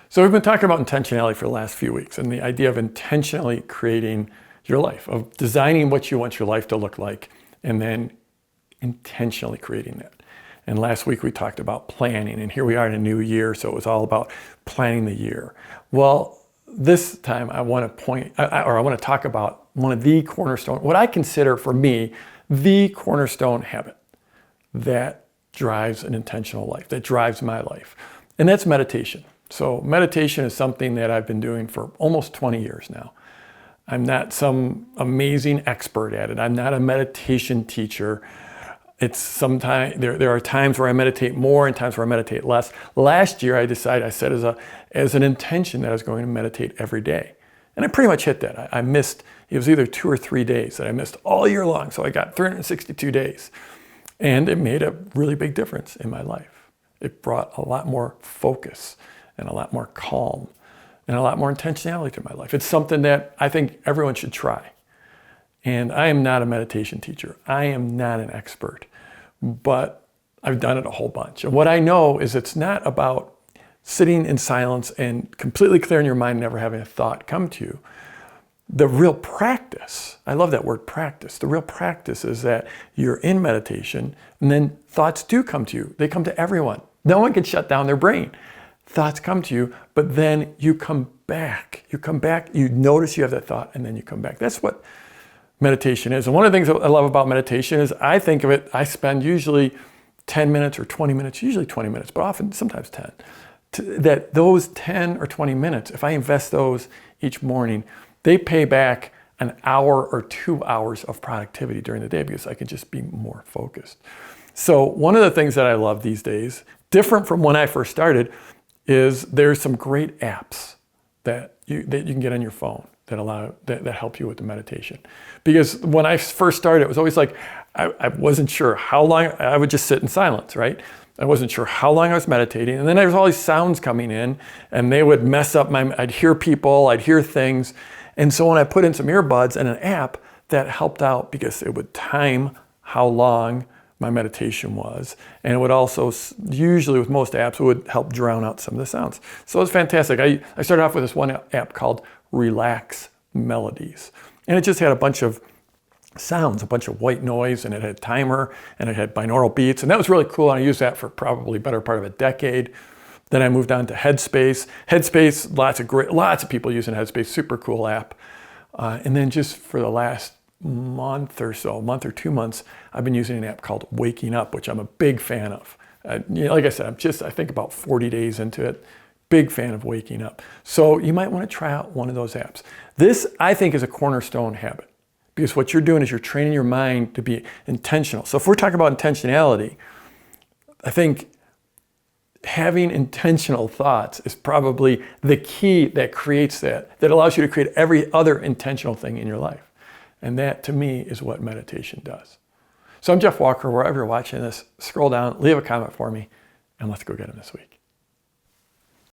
So we've been talking about intentionality for the last few weeks and the idea of intentionally creating your life, of designing what you want your life to look like, and then intentionally creating that. And last week we talked about planning, and here we are in a new year, so it was all about planning the year. Well, this time I want to talk about one of the cornerstone, what I consider for me, the cornerstone habit that drives an intentional life, that drives my life. And that's meditation. So meditation is something that I've been doing for almost 20 years now. I'm not some amazing expert at it. I'm not a meditation teacher. It's sometimes there are times where I meditate more and times where I meditate less. Last year I set as an intention that I was going to meditate every day. And I pretty much hit that. I missed, it was either 2 or 3 days that I missed all year long. So I got 362 days. And it made a really big difference in my life. It brought a lot more focus and a lot more calm and a lot more intentionality to my life. It's something that I think everyone should try. And I am not a meditation teacher. I am not an expert, but I've done it a whole bunch. And what I know is it's not about sitting in silence and completely clearing your mind, never having a thought come to you. The real practice, I love that word practice. The real practice is that you're in meditation and then thoughts do come to you. They come to everyone. No one can shut down their brain. Thoughts come to you, but then you come back. You come back, you notice you have that thought, and then you come back. That's what meditation is. And one of the things I love about meditation is I think of it, I spend usually 10 minutes or 20 minutes, usually 20 minutes, but often sometimes 10. That those 10 or 20 minutes, if I invest those each morning, they pay back an hour or 2 hours of productivity during the day because I can just be more focused. So one of the things that I love these days, different from when I first started, is there's some great apps that you can get on your phone that help you with the meditation. Because when I first started, it was always like, I wasn't sure how long, I would just sit in silence, right? I wasn't sure how long I was meditating. And then there was all these sounds coming in and they would mess up I'd hear people, I'd hear things. And so when I put in some earbuds and an app, that helped out because it would time how long my meditation was. And it would also, usually with most apps, it would help drown out some of the sounds. So it was fantastic. I started off with this one app called Relax Melodies. And it just had a bunch of sounds, a bunch of white noise, and it had a timer, and it had binaural beats. And that was really cool. And I used that for probably better part of a decade. Then I moved on to Headspace. Headspace, lots of people using Headspace, super cool app. And then just for the last month or 2 months, I've been using an app called Waking Up, which I'm a big fan of. Like I said, I think about 40 days into it. Big fan of Waking Up. So you might want to try out one of those apps. This, I think, is a cornerstone habit because what you're doing is you're training your mind to be intentional. So if we're talking about intentionality, I think having intentional thoughts is probably the key that creates that allows you to create every other intentional thing in your life. And that, to me, is what meditation does. So I'm Jeff Walker. Wherever you're watching this, scroll down, leave a comment for me, and let's go get him this week.